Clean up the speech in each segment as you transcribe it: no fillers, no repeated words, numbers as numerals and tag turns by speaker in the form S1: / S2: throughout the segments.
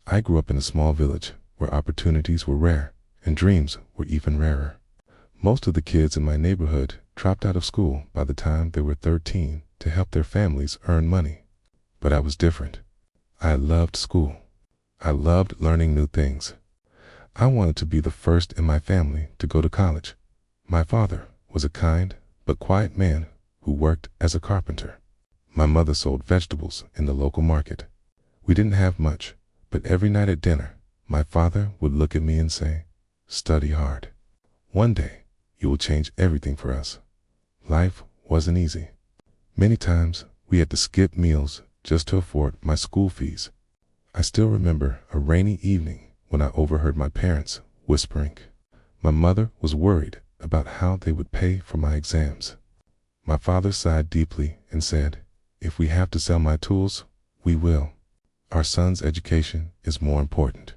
S1: I grew up in a small village where opportunities were rare and dreams were even rarer. Most of the kids in my neighborhood dropped out of school by the time they were 13 to help their families earn money. But I was different. I loved school. I loved learning new things. I wanted to be the first in my family to go to college. My father was a kind but quiet man who worked as a carpenter. My mother sold vegetables in the local market. We didn't have much, but every night at dinner, my father would look at me and say, "Study hard. One day, you will change everything for us." Life wasn't easy. Many times, we had to skip meals just to afford my school fees. I still remember a rainy evening when I overheard my parents whispering. My mother was worried about how they would pay for my exams. My father sighed deeply and said, "If we have to sell my tools, we will. Our son's education is more important."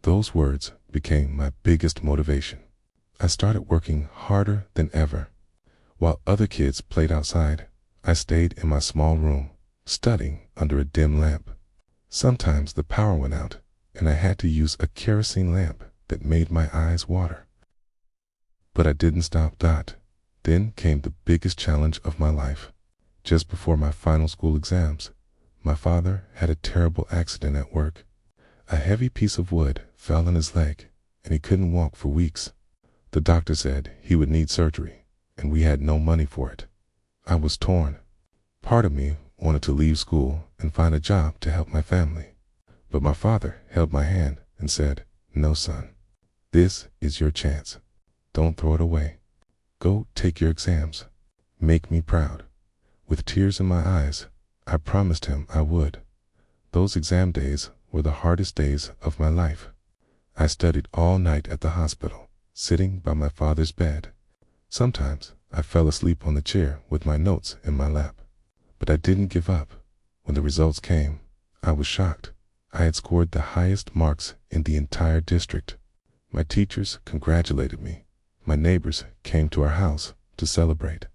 S1: Those words became my biggest motivation. I started working harder than ever. While other kids played outside, I stayed in my small room, studying under a dim lamp. Sometimes the power went out, and I had to use a kerosene lamp that made my eyes water. But I didn't stop. Then came the biggest challenge of my life. Just before my final school exams, my father had a terrible accident at work. A heavy piece of wood fell on his leg, and he couldn't walk for weeks. The doctor said he would need surgery, and we had no money for it. I was torn. Part of me wanted to leave school and find a job to help my family. But my father held my hand and said, "No, son. This is your chance. Don't throw it away. Go take your exams. Make me proud." With tears in my eyes, I promised him I would. Those exam days were the hardest days of my life. I studied all night at the hospital, sitting by my father's bed. Sometimes I fell asleep on the chair with my notes in my lap. But I didn't give up. When the results came, I was shocked. I had scored the highest marks in the entire district. My teachers congratulated me. My neighbors came to our house to celebrate.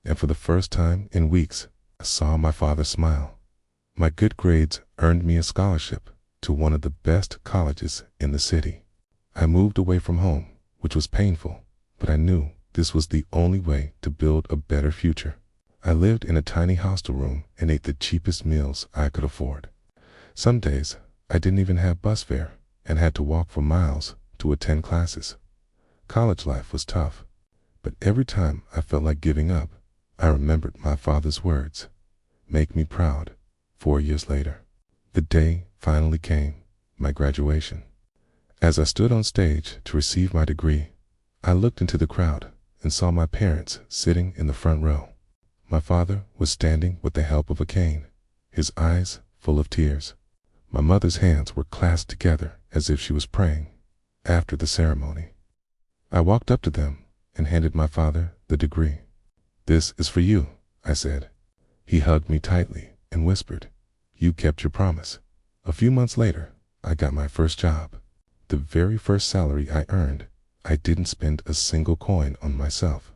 S1: And for the first time in weeks, I saw my father smile. My good grades earned me a scholarship to one of the best colleges in the city. I moved away from home, which was painful, but I knew this was the only way to build a better future. I lived in a tiny hostel room and ate the cheapest meals I could afford. Some days, I didn't even have bus fare and had to walk for miles to attend classes. College life was tough, but every time I felt like giving up, I remembered my father's words, "Make me proud." 4 years later, the day finally came, my graduation. As I stood on stage to receive my degree, I looked into the crowd and saw my parents sitting in the front row. My father was standing with the help of a cane, his eyes full of tears. My mother's hands were clasped together as if she was praying. After the ceremony, I walked up to them and handed my father the degree. "This is for you," I said. He hugged me tightly and whispered, "You kept your promise." A few months later, I got my first job. The very first salary I earned, I didn't spend a single coin on myself.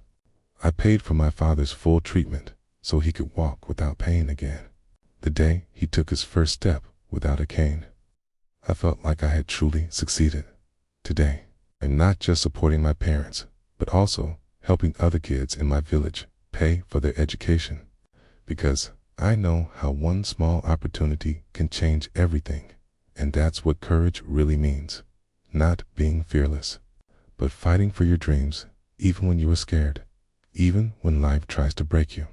S1: I paid for my father's full treatment so he could walk without pain again. The day he took his first step without a cane, I felt like I had truly succeeded. Today, I'm not just supporting my parents, but also helping other kids in my village pay for their education, because I know how one small opportunity can change everything, and that's what courage really means. Not being fearless, but fighting for your dreams, even when you are scared, even when life tries to break you.